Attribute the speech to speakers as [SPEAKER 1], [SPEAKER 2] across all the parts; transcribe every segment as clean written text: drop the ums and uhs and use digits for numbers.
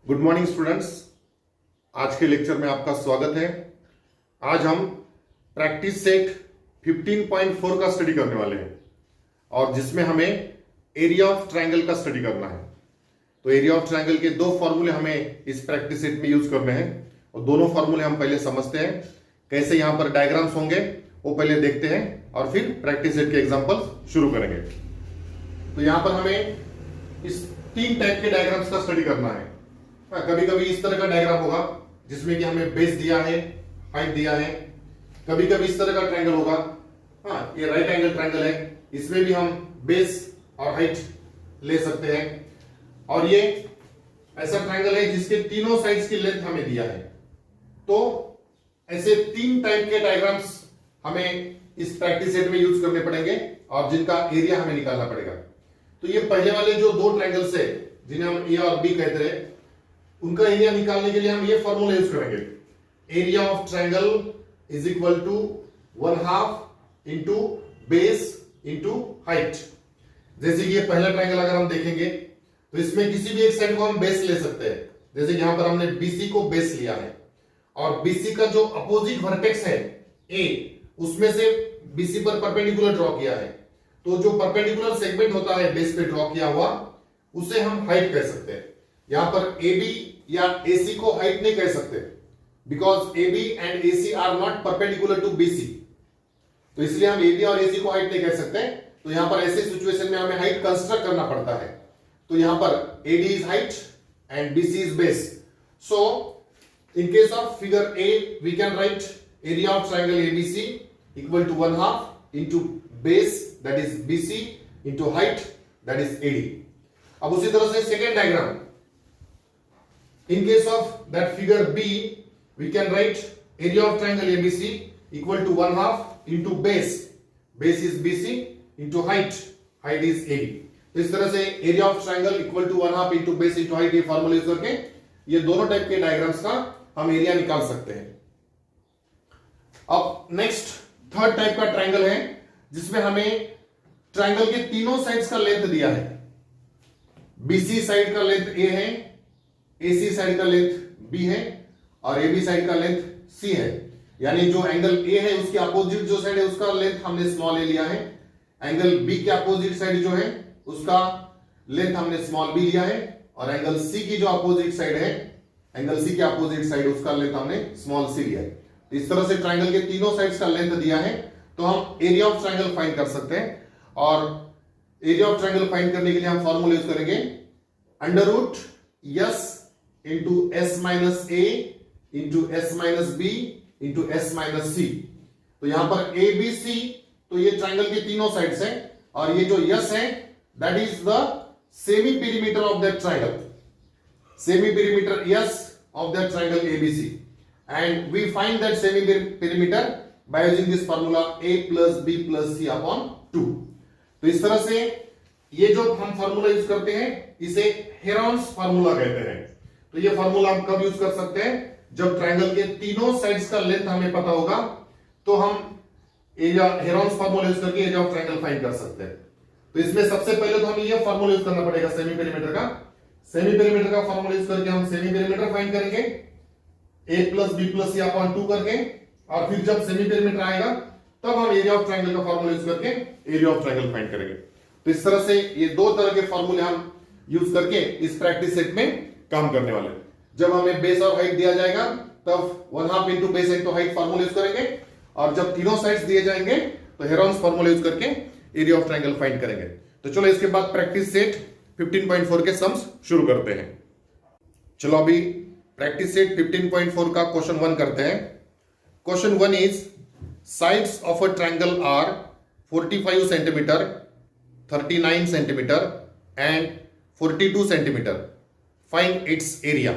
[SPEAKER 1] Good morning students. आज के lecture में आपका स्वागत है। आज हम प्रैक्टिस सेट 15.4 का स्टडी करने वाले हैं और जिसमें हमें एरिया ऑफ ट्रायंगल का स्टडी करना है। तो एरिया ऑफ ट्रायंगल के दो फॉर्मूले हमें इस प्रैक्टिस सेट में यूज करने हैं और दोनों फॉर्मूले हम पहले समझते हैं। कैसे यहां पर डायग्राम्स होंगे वो पहले देखते हैं और फिर प्रैक्टिस सेट के एग्जांपल्स शुरू करेंगे। तो यहां पर हमें इस तीन टाइप के डायग्राम्स का स्टडी करना है। कभी कभी इस तरह का डायग्राम होगा जिसमें कि हमें बेस दिया है, हाइट दिया है। कभी कभी इस तरह का ट्रायंगल होगा, हाँ ये राइट एंगल ट्रायंगल है, इसमें भी हम बेस और हाइट ले सकते हैं। और ये ऐसा ट्रायंगल है जिसके तीनों साइड्स की लेंथ हमें दिया है। तो ऐसे तीन टाइप के डायग्राम्स हमें इस प्रैक्टिस सेट में यूज करने पड़ेंगे और जिनका एरिया हमें निकालना पड़ेगा। तो ये पहले वाले जो दो ट्रायंगल्स है जिन्हें हम ए और बी कहते हैं, उनका एरिया निकालने के लिए हम ये फॉर्मूला यूज करेंगे। Area of triangle is equal to 1/2 into base into height. जैसे कि ये पहला ट्रायंगल अगर हम देखेंगे तो इसमें किसी भी एक साइड को हम बेस ले सकते हैं। जैसे कि यहां पर हमने बीसी को बेस लिया है और बीसी का जो अपोजिट वर्टेक्स है ए, उसमें से बीसी पर परपेंडिकुलर ड्रॉ किया है। तो जो परपेंडिकुलर सेगमेंट होता है बेस पे ड्रॉ किया हुआ, उसे हम हाइट कह सकते हैं। यहां पर AB या AC को हाइट नहीं कह सकते because AB and AC are not perpendicular to BC। तो इसलिए हम AB और AC को हाइट नहीं कह सकते। तो यहां पर ऐसे सिचुएशन में हमें हाइट कंस्ट्रक्ट करना पड़ता है। तो यहां पर AD is height and BC is base. So in case of figure A we can write area of triangle ABC equal to 1/2 into base that is BC into height that is AD। अब उसी तरह से second diagram, in case of that figure B we can write area of triangle ABC equal to 1/2 into base is BC into height is AD। तो इस तरह से area of triangle equal to 1/2 into base into height ये formula use करके ये दोनों type के diagrams का हम एरिया निकाल सकते हैं। अब नेक्स्ट थर्ड टाइप का ट्रायंगल है जिसमें हमें ट्रायंगल के तीनों साइड्स का लेंथ दिया है। BC साइड का लेंथ A है, AC साइड का लेंथ B है और AB साइड का लेंथ C है। यानी जो एंगल A है उसके अपोजिट जो साइड है उसका लेंथ हमने स्मॉल a लिया है। एंगल B के अपोजिट साइड जो है उसका लेंथ हमने स्मॉल b लिया है और एंगल C की जो अपोजिट साइड है, एंगल C के अपोजिट साइड उसका लेंथ हमने स्मॉल c लिया है। तो इस तरह से ट्रायंगल के तीनों साइड्स का लेंथ दिया है तो हम एरिया ऑफ ट्रायंगल फाइंड कर सकते हैं। और एरिया ऑफ ट्रायंगल फाइंड करने के लिए हम फॉर्मूला यूज करेंगे under root S into S minus A into S minus B into S minus C। तो यहां पर ABC तो ये ट्रायंगल के तीनों साइड्स हैं और ये जो S है that is the semi perimeter of that triangle, semi perimeter S of that triangle ABC and we find that semi perimeter by using this formula A plus B plus C upon 2। तो इस तरह से ये जो हम formula use करते हैं इसे हेरॉन्स फार्मूला कहते हैं। तो ये फार्मूला हम कब यूज कर सकते हैं? जब ट्रायंगल के तीनों साइड्स का लेंथ हमें पता होगा तो हम एरिया हेरॉन्स फार्मूला यूज करके एरिया ऑफ ट्रायंगल फाइंड कर सकते हैं। तो इसमें सबसे पहले तो हमें ये फार्मूला यूज करना पड़ेगा सेमी पेरीमीटर का। सेमी पेरीमीटर का फार्मूला यूज करके हम सेमी पेरीमीटर फाइंड करेंगे A plus B plus C upon 2 करके, और फिर जब सेमी पेरीमीटर आएगा तब हम एरिया ऑफ ट्रायंगल का फार्मूला यूज करके एरिया ऑफ ट्रायंगल फाइंड करेंगे। तो इस तरह से ये दो तरह के फार्मूले हम यूज करके इस प्रैक्टिस सेट में काम करने वाले। जब हमें बेस और हाइट दिया जाएगा तब 1/2 into base into height formula use करेंगे और जब तीनों साइड्स दिए जाएंगे तो हेरॉन्स फार्मूला यूज करके एरिया ऑफ ट्रायंगल फाइंड करेंगे। तो चलो इसके बाद प्रैक्टिस सेट 15.4 के सम्स शुरू करते हैं। चलो अभी प्रैक्टिस सेट 15.4 का क्वेश्चन 1 करते हैं। Question 1 is sides of a triangle are 45 centimetre, 39 centimetre and 42 centimetre. Find its area.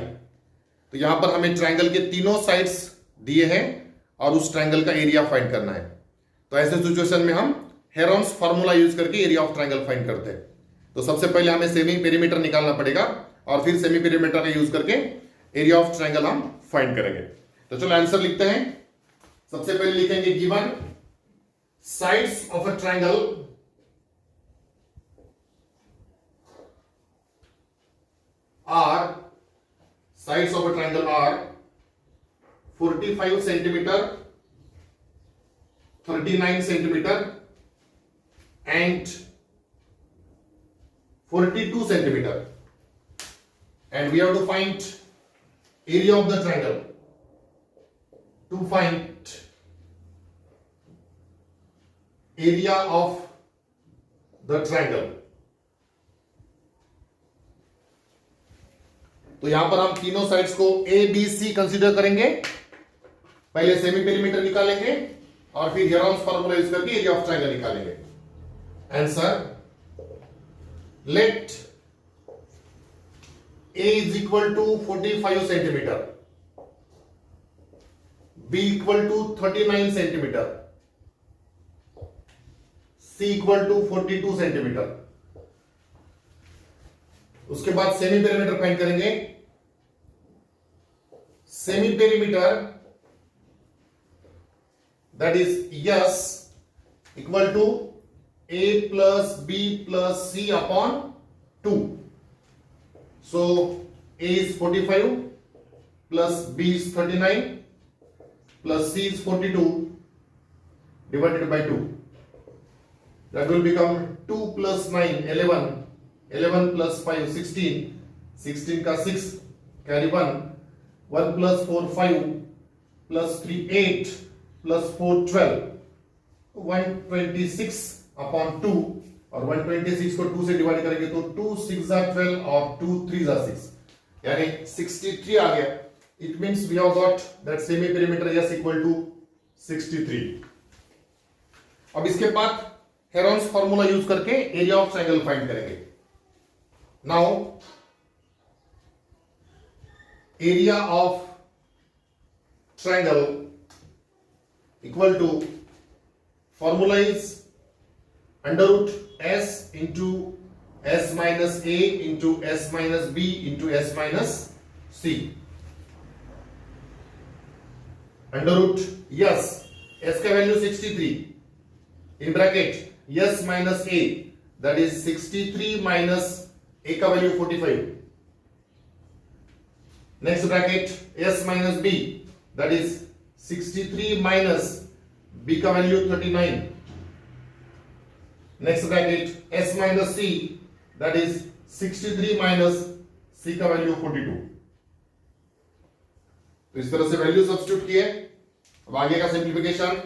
[SPEAKER 1] तो यहां पर हमें ट्रायंगल के तीनों साइड्स दिए हैं और उस ट्रायंगल का एरिया फाइंड करना है। तो ऐसे सिचुएशन में हम हेरॉन्स फार्मूला यूज करके एरिया ऑफ ट्रायंगल फाइंड करते हैं। तो सबसे पहले हमें सेमी पेरीमीटर निकालना पड़ेगा और फिर सेमी पेरीमीटर का यूज करके एरिया ऑफ ट्रायंगल हम फाइंड करेंगे। तो चलो आंसर लिखते हैं। सबसे पहले लिखेंगे given sides of a triangle are sides of a triangle are 45 centimeter, 39 centimeter and 42 centimeter, and we have to find area of the triangle. To find area of the triangle, तो यहां पर हम तीनों साइड्स को A B C consider करेंगे। पहले semi perimeter निकालेंगे और फिर हेरोन्स फार्मूला यूज करके एरिया ऑफ ट्रायंगल निकालेंगे। Answer, let A is equal to 45 centimetre, B equal to 39 centimetre, C equal to 42 centimetre. उसके बाद सेमी पेरीमीटर फाइंड करेंगे। Semi perimeter that is S equal to A plus B plus C upon 2। So A is 45 plus B is 39 plus C is 42 divided by 2। That will become 2 plus 9 11, 11 plus 5 16, 16 का 6 carry 1, 1 plus 4 5 plus 3 8 plus 4 12, 126 upon 2, और 126 को 2 से divide करेंगे तो 2 6 are 12 और 2 3 are 6, यानी 63 आ गया। It means we have got that semi perimeter S equal to 63। अब इसके बाद हेरोन्स फार्मूला यूज करके एरिया ऑफ ट्रायंगल फाइंड करेंगे। Now area of triangle equal to formula is under root S into S minus A into S minus B into S minus C. Under root yes, S का value 63 in bracket s minus a, that is 63 minus a का value 45, next bracket s minus b, that is 63 minus b का value 39, next bracket s minus c, that is 63 minus c का value 42। तो इस तरह से value substitute किए। अब आगे का सिंप्लीफिकेशन,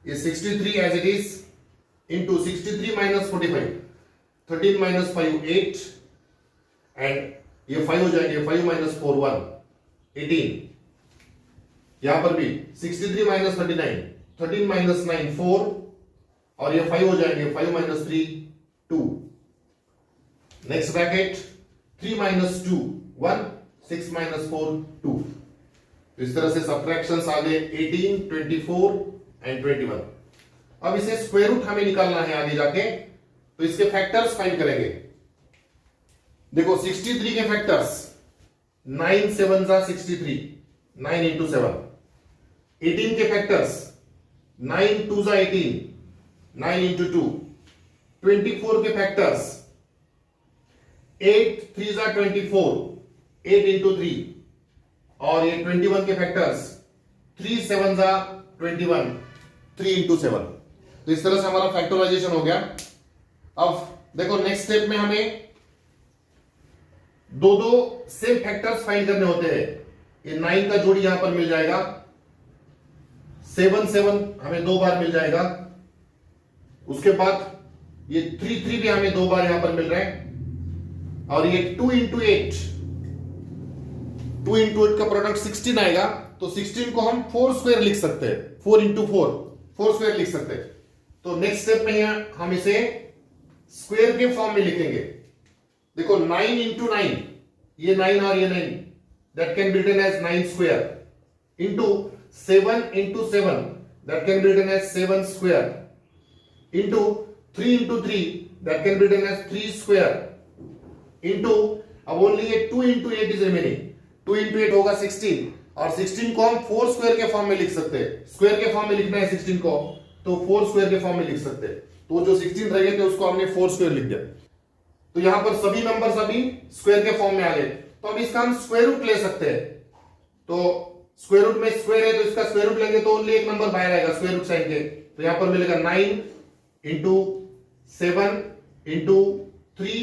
[SPEAKER 1] ये 63 as it is into 63 minus 45, 13 minus 5 8, and ये 5 हो जाएंगे, 5 minus 4 1 18। यहां पर भी 63 minus 39, 13 minus 9 4, और ये 5 हो जाएंगे, 5 minus 3 2। Next bracket 3 minus 2 1, 6 minus 4 2। इस तरह से सब्ट्रैक्शंस आ गए 18 24 एंड 21। अब इसे स्क्वायर रूट हमें निकालना है आगे जाके, तो इसके फैक्टर्स फाइंड करेंगे। देखो 63 के फैक्टर्स 9 7 जा 63, 9 into 7। 18 के फैक्टर्स 9 2 जा 18, 9 into 2। 24 के फैक्टर्स 8 3 जा 24, 8 into 3, और ये 21 के फैक्टर्स 3 7 जा 21, 3 into 7। तो इस तरह से हमारा फैक्टराइजेशन हो गया। अब देखो नेक्स्ट स्टेप में हमें दो सेम फैक्टर्स फाइंड करने होते हैं। ये 9 का जोड़ी यहां पर मिल जाएगा, 7 7 हमें 2 बार मिल जाएगा, उसके बाद ये 3 3 भी हमें 2 बार यहां पर मिल रहा है, और ये 2 into 8, 2 into 8 का प्रोडक्ट 16 आएगा। तो 16 को हम 4 स्क्वायर लिख सकते हैं, 4 into 4 स्क्वायर लिख सकते हैं। तो नेक्स्ट स्टेप में हम इसे स्क्वायर के फॉर्म में लिखेंगे। देखो 9 into 9, ये 9 और ये 9, that can be written as 9 square, into 7 into 7, that can be written as 7 square, into 3 into 3, that can be written as 3 square, into अब ओनली ये 2 into 8 इज रिमेनिंग, 2 into 8 होगा 16, और 16 को हम 4 स्क्वायर के फॉर्म में लिख सकते हैं। स्क्वायर के फॉर्म में लिखना है 16 को, तो 4 स्क्वायर के फॉर्म में लिख सकते हैं। तो जो 16 रह गए थे उसको हमने 4 स्क्वायर लिख दिया। तो यहां पर सभी नंबर्स अभी स्क्वायर के फॉर्म में आ गए, तो अब इसका हम स्क्वायर रूट ले सकते हैं। तो स्क्वायर रूट में स्क्वायर है तो इसका स्क्वायर रूट लेंगे तो ओनली एक नंबर बाहर आएगा स्क्वायर रूट साइड के, तो यहां पर मिलेगा 9 इंटू 7 इंटू 3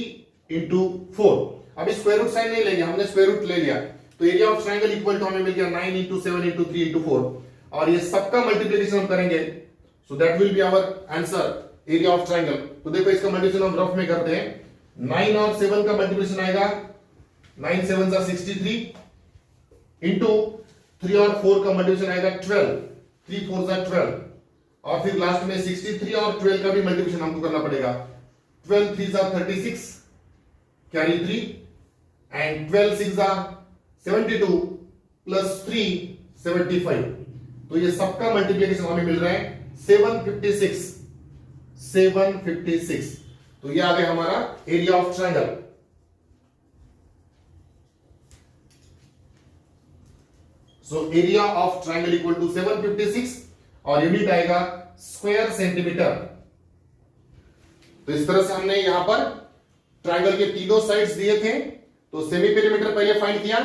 [SPEAKER 1] इंटू 4। अभी स्क्वायर रूट साइन नहीं लेंगे, हमने स्क्वायर रूट ले लिया, तो area of triangle equal to हमें मिल गया 9 इंटू 7 इंटू 3 इंटू 4, और ये सबका मल्टीप्लीकेशन हम करेंगे, so that will be our answer area of triangle. तो देखो इसका मल्टीप्लिकेशन हम रफ में करते हैं, 9 और 7 का मल्टीप्लिकेशन आएगा 9 7 63 इंटू 3 और 4 का मल्टीप्लिकेशन आएगा 12, 3 4 12, और फिर लास्ट में 63 और 12 का भी मल्टीप्लिकेशन हमको करना पड़ेगा, 12 3 36 कैरी 3 एंड 12 6 72 प्लस 3 75। तो ये सबका मल्टीप्लिकेशन हमें मिल रहा है 756, 756। तो ये आ गया हमारा area of triangle. So area of triangle equal to 756 और यूनिट आएगा स्क्वायर सेंटीमीटर। तो इस तरह से हमने यहां पर ट्राइंगल के तीनों साइड्स दिए थे, तो सेमी पेरीमीटर पहले फाइंड किया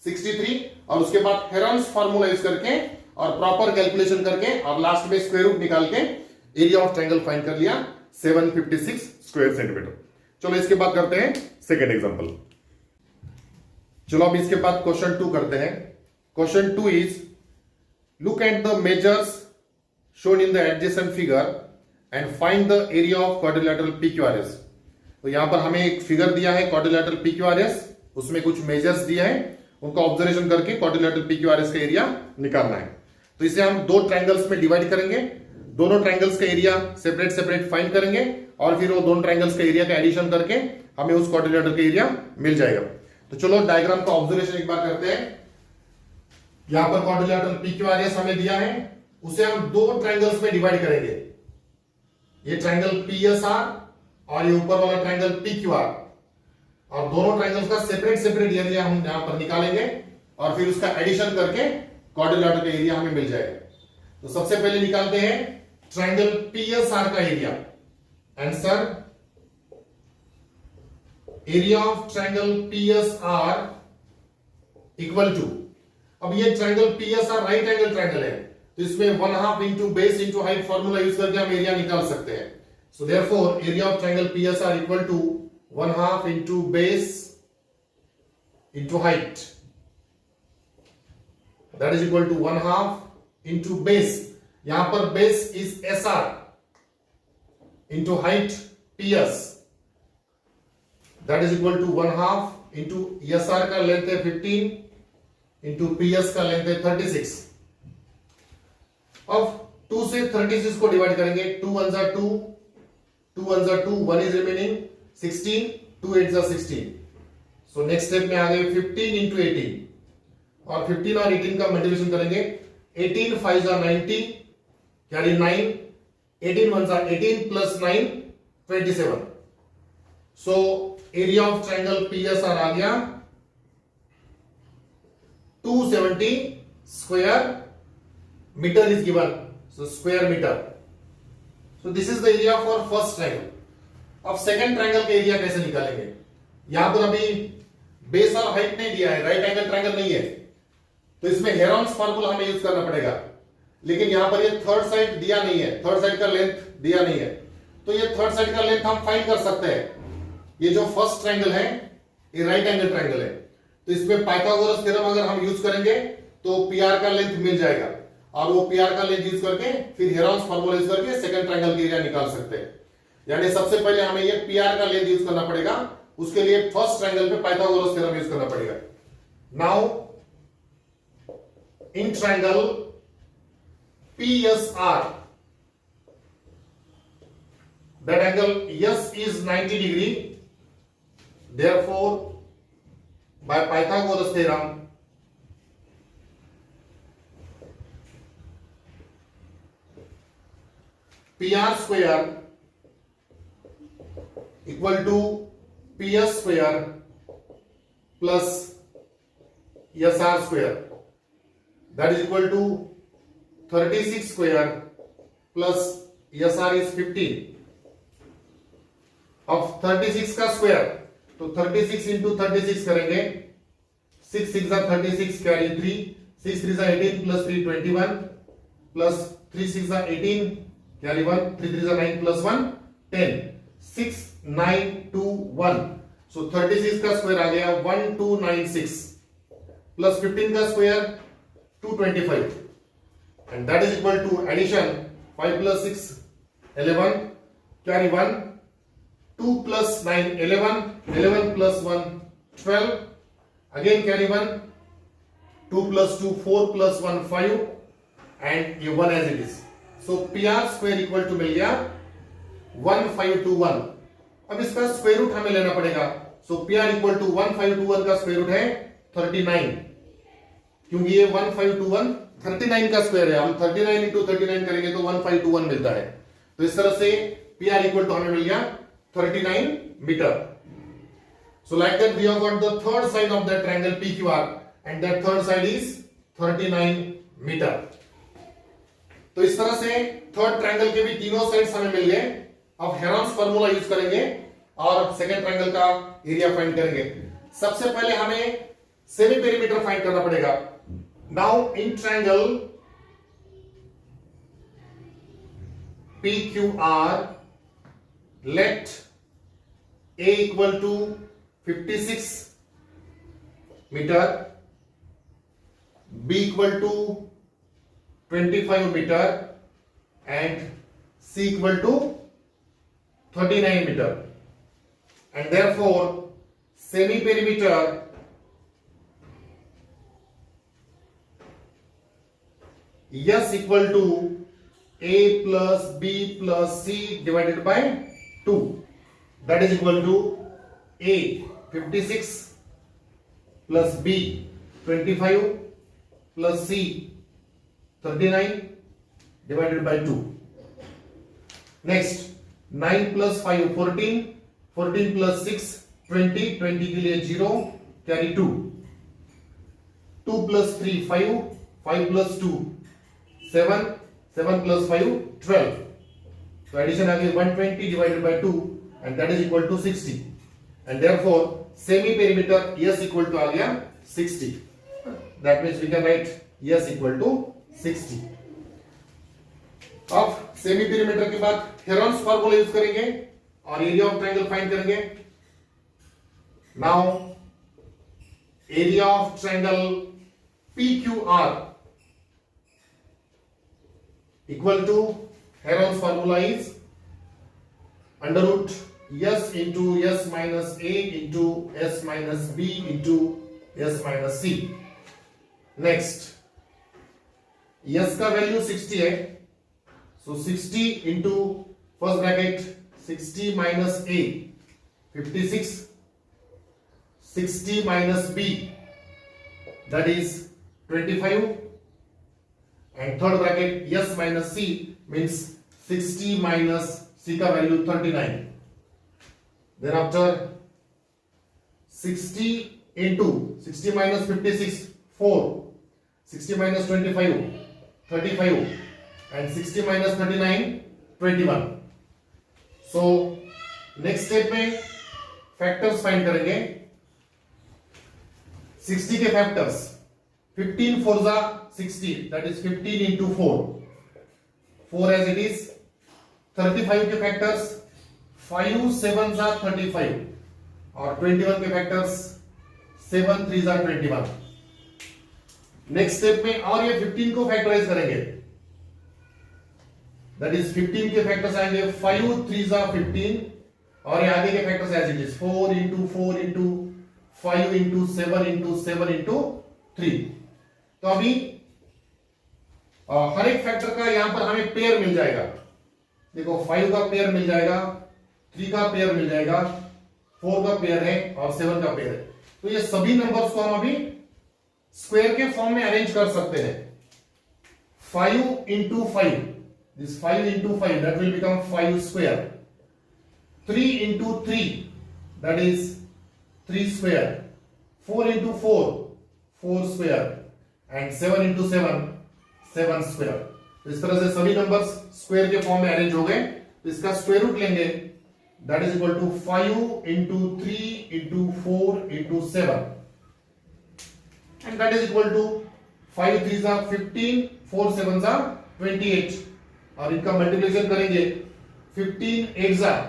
[SPEAKER 1] 63, और उसके बाद हेरॉन्स फार्मूला यूज करके और प्रॉपर कैलकुलेशन करके और लास्ट में स्क्वायर रूट निकाल के एरिया ऑफ ट्राइंगल फाइंड कर लिया 756 स्क्वायर सेंटीमीटर। चलो इसके बाद करते हैं सेकेंड एग्जांपल। चलो अब इसके बाद क्वेश्चन 2 करते हैं। Question 2 is look at the measures shown in the adjacent figure and find the area of quadrilateral PQRS। तो यहां पर हमें एक फिगर दिया है क्वाड्रिलेटरल PQRS, उसमें कुछ मेजर्स दिया है, उनका ऑब्जर्वेशन करके क्वाड्रिलेटरल PQRS का एरिया निकालना है। तो इसे हम दो ट्रायंगल्स में डिवाइड करेंगे, दोनों ट्रायंगल्स का एरिया सेपरेट सेपरेट फाइंड करेंगे, और फिर वो दोनों ट्रायंगल्स का एरिया का एडिशन करके हमें उस क्वाड्रिलेटरल का एरिया मिल जाएगा। तो चलो डायग्राम का ऑब्जर्वेशन एक बार करते हैं। यहां पर क्वाड्रिलेटरल PQRS हमें दिया है, उसे हम दो ट्रायंगल्स में डिवाइड करेंगे, ये ट्रायंगल PSR और ये ऊपर वाला ट्रायंगल PQR, और दोनों ट्रायंगल्स का सेपरेट सेपरेट एरिया हम यहां पर निकालेंगे और फिर उसका एडिशन करके क्वाड्रिलेटरल का एरिया हमें मिल जाएगा। तो सबसे पहले निकालते हैं ट्रायंगल PSR का area. Answer area of triangle PSR equal to, अब ये triangle PSR right angle triangle है, तो इसमें 1/2 into base into height formula use करके हम एरिया निकाल सकते हैं। So therefore area of triangle PSR equal to 1/2 into base into height, that is equal to 1/2 into base, यहां पर base is SR into height PS, that is equal to 1/2 into SR का length है 15 into PS का length है 36। अब 2 से 36 को divide करेंगे, 2 1 जा 2, 2 1 जा 2, 1 इज रिमेनिंग 16, 2 8 जा 16। सो नेक्स्ट स्टेप में आ गए 15 इंटू 18, और 15 और 18 का मल्टीप्लिकेशन करेंगे, 18 5 जा 90 कैरी 9, 18 1 जा 18 प्लस 9 27। सो एरिया ऑफ ट्रायंगल PSR आ गया 270 square metre is given, so square metre. So this is the area for first triangle. अब सेकंड ट्रायंगल का एरिया कैसे निकालेंगे? यहां पर अभी बेस और हाइट नहीं दिया है, राइट एंगल ट्रायंगल नहीं है, तो इसमें हेरॉन्स फार्मूला हमें यूज करना पड़ेगा, लेकिन यहां पर ये थर्ड साइड दिया नहीं है, थर्ड साइड का लेंथ दिया नहीं है, तो ये थर्ड साइड का लेंथ हम फाइंड कर सकते हैं। ये जो फर्स्ट ट्रायंगल है ये राइट एंगल ट्रायंगल है, तो इसमें पाइथागोरस थ्योरम अगर हम यूज करेंगे तो PR का लेंथ मिल जाएगा, और वो PR का लेंथ यूज करके फिर हेरॉन्स फार्मूला यूज करके सेकंड ट्रायंगल का एरिया निकाल सकते हैं। यानी सबसे पहले हमें ये PR का लेंथ यूज करना पड़ेगा, उसके लिए फर्स्ट ट्रायंगल पे पाइथागोरस थ्योरम यूज करना पड़ेगा। Now in triangle PSR, that angle S is 90 degree, therefore by Pythagoras theorem PR square equal to PS square plus SR square, that is equal to 36 square plus SR is 15, अब 36 का square, तो 36 into 36 करेंगे, 6 6 36 carry 3, 6 3 18 plus 3 21 plus 3 6 18 carry 1, 3 3 9 plus 1 10, 6 9 2 1, सो 36 का square आ गया 1296 plus 15 का square 225 and that is equal to addition 5 plus 6 11 carry 1, 2 plus 9 11, 11 plus 1 12, again carry 1, 2 plus 2 4 plus 1 5 and ये 1 as it is. So PR square equal to मिल गया 1521. अब इसका square root हमें लेना पड़ेगा. So PR equal to 1521 का square root है 39, क्योंकि ये 1521 39 का स्क्वायर है. हम 39 इंटू 39 करेंगे तो 1521 मिलता है. तो इस तरह से PR इक्वल टू हमें मिल गया 39 metre. So like that we have got the third side of that triangle PQR and that third side is 39 metre. तो इस तरह से थर्ड ट्रायंगल के भी तीनों साइड्स हमें मिल गए. अब हेरॉन्स फार्मूला यूज करेंगे और सेकंड ट्रायंगल का एरिया फाइंड करेंगे. सबसे पहले हमें सेमी पेरीमीटर फाइंड करना पड़ेगा. Now in triangle PQR, let A equal to 56 meter, B equal to 25 meter and C equal to 39 meter, and therefore semi perimeter S equal to A plus B plus C divided by 2, that is equal to A 56 plus B 25 plus C 39 divided by 2. Next 9 plus 5 14, 14 plus 6 20, 20 के लिए 0 carry 2, 2 plus 3 5, 5 plus 2 7, 7 plus 5 12. So addition आ गई 120 divided by 2 and that is equal to 60, and therefore semi perimeter S equal to आ गया 60. That means we can write S equal to 60. अब semi perimeter के बाद Heron's formula use करेंगे और area of triangle find करेंगे. Now area of triangle PQR equal to Heron's formula is under root S into S minus A into S minus B into S minus C. Next S का value 60 है, so 60 into first bracket 60 minus A 56, 60 minus B that is 25, and third bracket S minus C means 60 minus C का value 39. Then after 60 into 60 minus 56 4, 60 minus 25 35 and 60 minus 39 21. So next step में factors find करेंगे. 60 के factors 15 4 जा 60, that is 15 into 4, 4 as it is. 35 के factors 5 7 जा 35 और 21 के factors 7 3 जा 21. नेक्स्ट स्टेप में और ये 15 को फैक्टराइज करेंगे, that is 15 के फैक्टर्स आएंगे 5 3 जा 15 और ये आगे के factors as it is 4 into 4 into 5 into 7 into 7 into 3. तो अभी हर एक फैक्टर का यहां पर हमें पेयर मिल जाएगा. देखो 5 का पेयर मिल जाएगा, 3 का पेयर मिल जाएगा, 4 का पेयर है और 7 का पेयर है. तो ये सभी नंबर्स को हम अभी स्क्वायर के फॉर्म में अरेंज कर सकते हैं. 5 into 5, this 5 into 5 that will become 5 square. 3 into 3 that is 3 square. 4 into 4 4 square and 7 into 7 7 square. इस तरह से सभी नंबर्स स्क्वायर के फॉर्म में अरेंज हो गए. तो इसका स्क्वायर रूट लेंगे, that is equal to 5 into 3 into 4 into 7, and that is equal to 5 3s are 15, 4 7s are 28, और इनका मल्टीप्लिकेशन करेंगे 15 8s are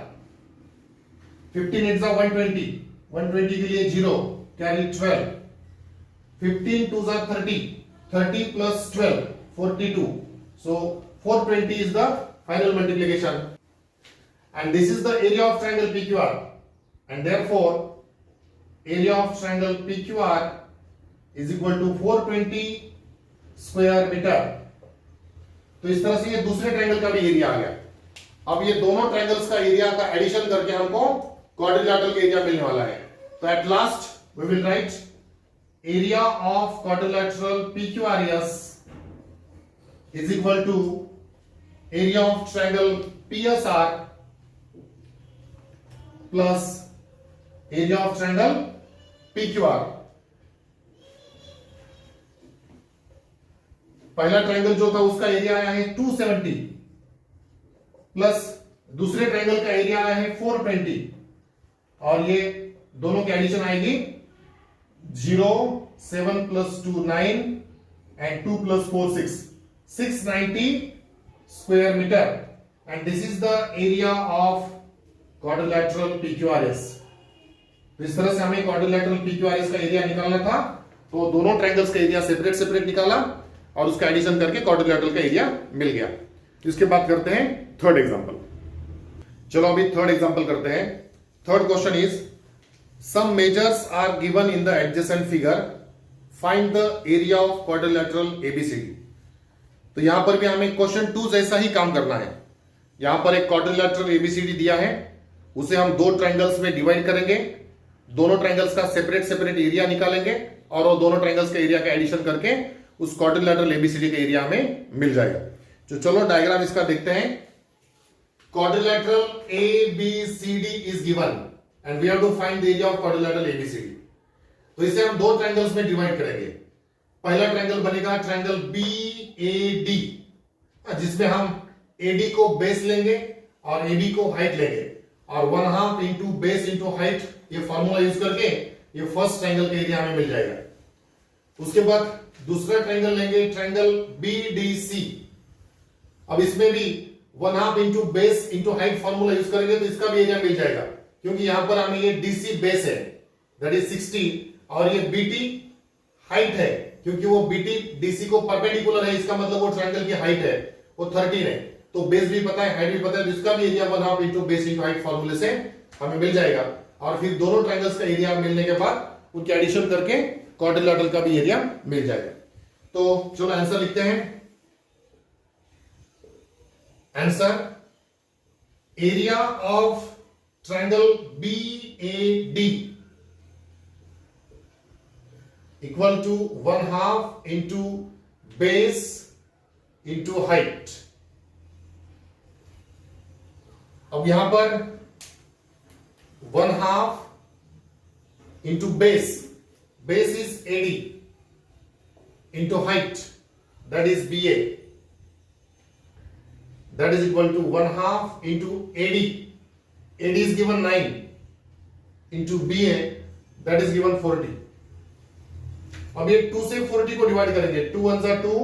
[SPEAKER 1] 120, 120 के लिए 0 carry 12, 15 2s are 30, 30 plus 12 42, so 420 is the final multiplication, and this is the area of triangle PQR, and therefore area of triangle PQR is equal to 420 square meter. तो इस तरह से ये दूसरे triangle का भी एरिया आ गया। अब ये दोनों ट्रायंगल्स का एरिया का एडिशन करके हमको क्वाड्रिलैटरल का एरिया मिलने वाला है। तो at last we will write area of quadrilateral PQRS is equal to area of triangle PSR plus area of triangle PQR। पहला ट्रायंगल जो था उसका एरिया आया है 270 प्लस दूसरे ट्रायंगल का एरिया आया है 420, और ये दोनों की एडिशन आएगी 0 7 plus 2 9 and 2 plus 4 6, 690 square meter, and this is the area of quadrilateral PQRS। तो इस तरह से हमें क्वाड्रिलैटरल PQRS का एरिया निकालना था, तो दोनों ट्रायंगल्स का एरिया सेपरेट सेपरेट निकाला और उसका एडिशन करके क्वाड्रिलैटरल का एरिया मिल गया। इसके बाद करते हैं थर्ड एग्जांपल। चलो अभी थर्ड एग्जांपल करते हैं। Third question is some measures are given in the adjacent figure, find the area of quadrilateral ABCD। तो यहां पर भी हमें क्वेश्चन 2 जैसा ही काम करना है। यहां पर एक क्वाड्रिलैटरल ABCD दिया है, उसे हम दो ट्रायंगल्स में डिवाइड करेंगे, दोनों ट्रायंगल्स का सेपरेट सेपरेट एरिया निकालेंगे और वो दोनों ट्रायंगल्स का एरिया का एडिशन करके उस क्वाड्रिलैटरल ABCD का एरिया हमें मिल जाएगा। तो चलो डायग्राम इसका देखते हैं। Quadrilateral ABCD is given and we have to find the area of quadrilateral ABCD। तो इसे हम दो ट्रायंगल्स में डिवाइड करेंगे। पहला ट्रायंगल बनेगा ट्रायंगल BAD, जिसमें हम AD को बेस लेंगे और AB को हाइट लेंगे, और 1/2 इंटू बेस इंटू हाइट ये फॉर्मूला यूज करके ये फर्स्ट ट्रायंगल का एरिया हमें मिल जाएगा। उसके बाद दूसरा ट्रायंगल लेंगे ट्रायंगल BDC। अब इसमें भी 1/2 into base into height formula use करेंगे तो इसका भी एरिया मिल जाएगा, क्योंकि यहां पर हमें ये DC बेस है दैट इज 60 और ये BT हाइट है, क्योंकि वो BT DC को परपेंडिकुलर है, इसका मतलब वो ट्रायंगल की हाइट है वो 13 है। तो बेस भी पता है हाइट भी पता है, तो इसका भी area 1/2 into base into height फॉर्मूले से हमें मिल जाएगा, और फिर दोनों ट्रायंगल्स का एरिया मिलने के बाद उनके एडिशन करके क्वाड्रिलैटरल का भी एरिया मिल जाएगा। तो चलो आंसर लिखते हैं। Answer area of triangle BAD equal to 1/2 into base into height. अब यहां पर 1/2 into base is AD into height that is BA, that is equal to 1/2 into AD is given 9 into BA that is given 40। अब ये 2 से 40 को divide करेंगे, 2 1s are 2,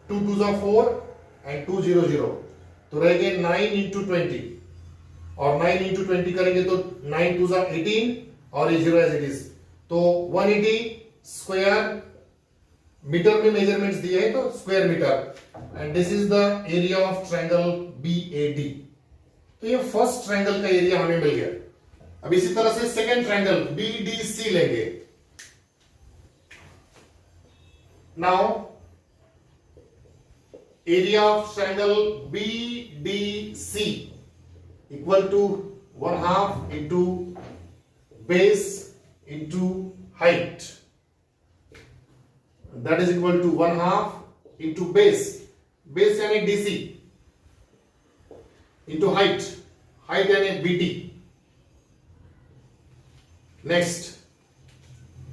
[SPEAKER 1] 2 2s are 4 and 2 0 0, तो रहेंगे 9 into 20, और 9 into 20 करेंगे तो 9 2s are 18 और ये 0 as it is, तो 180 स्क्वायर मीटर में मेजरमेंट्स दिए हैं तो square metre, and this is the area of triangle BAD। तो ये फर्स्ट ट्रायंगल का एरिया हमें मिल गया। अब इसी तरह से सेकंड ट्रायंगल BDC लेंगे। Now area of triangle BDC equal to 1/2 into base into height, that is equal to 1/2 into base यानी DC into height यानी BT। next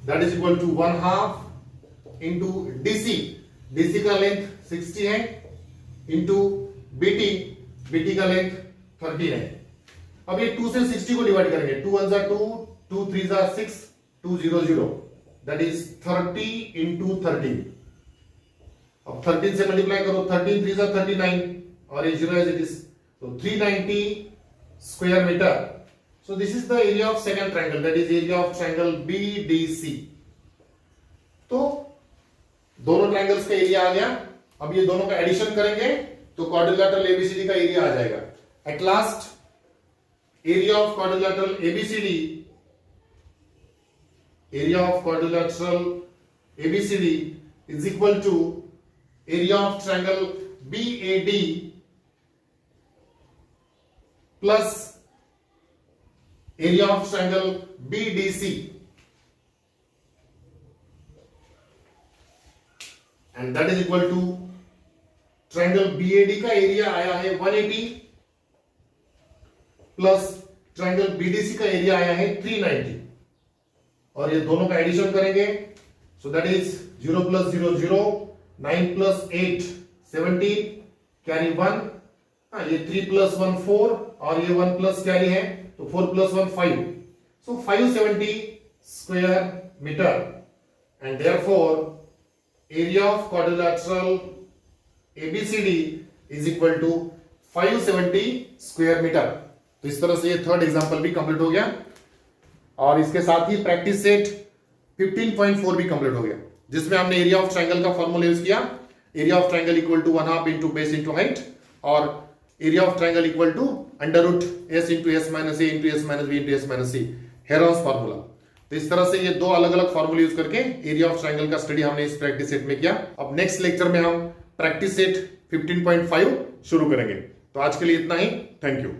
[SPEAKER 1] that is equal to 1/2 into DC का length 60 है into BT का length 13 है। अब ये 2 से 60 को डिवाइड करेंगे, 2 1 जा 2, 2 3 जा 6, 2 0 0, दैट इज 30 इंटू 13। अब 13 से मल्टीप्लाई करो, 13 3 जा 39 और ये 0 एज इट इज, तो 390 square metre. So this is the area of second triangle, that is area of triangle BDC। तो दोनों ट्रायंगल्स का एरिया आ गया। अब ये दोनों का एडिशन करेंगे तो क्वाड्रिलेटरल ABCD का एरिया आ जाएगा। At last area of quadrilateral ABCD, area of quadrilateral ABCD is equal to area of triangle BAD plus area of triangle BDC, and that is equal to triangle BAD का area आया है 180 plus triangle BDC का area आया है 390, और ये दोनों का एडिशन करेंगे, so that is 0 plus 0 0, 9 plus 8 17, carry 1, ये 3 प्लस 1 4 और ये 1 प्लस कैरी है तो 4 plus 1 5, so 570 square metre, and therefore area of quadrilateral ABCD is equal to 570 square metre. तो इस तरह से ये थर्ड एग्जांपल भी कंप्लीट हो गया, और इसके साथ ही प्रैक्टिस सेट 15.4 भी कंप्लीट हो गया, जिसमें हमने एरिया ऑफ ट्रायंगल का फॉर्मूला यूज किया, area of triangle equal to 1/2 into base into height, और area of triangle equal to under root s into s minus a into s minus b into s minus c, Heron's formula. तो इस तरह से ये दो अलग अलग फॉर्मूले यूज करके एरिया ऑफ ट्रायंगल का स्टडी हमने इस प्रैक्टिस सेट में किया। अब नेक्स्ट लेक्चर में हम प्रैक्टिस सेट 15.5 शुरू करेंगे। तो आज के लिए इतना ही, थैंक यू।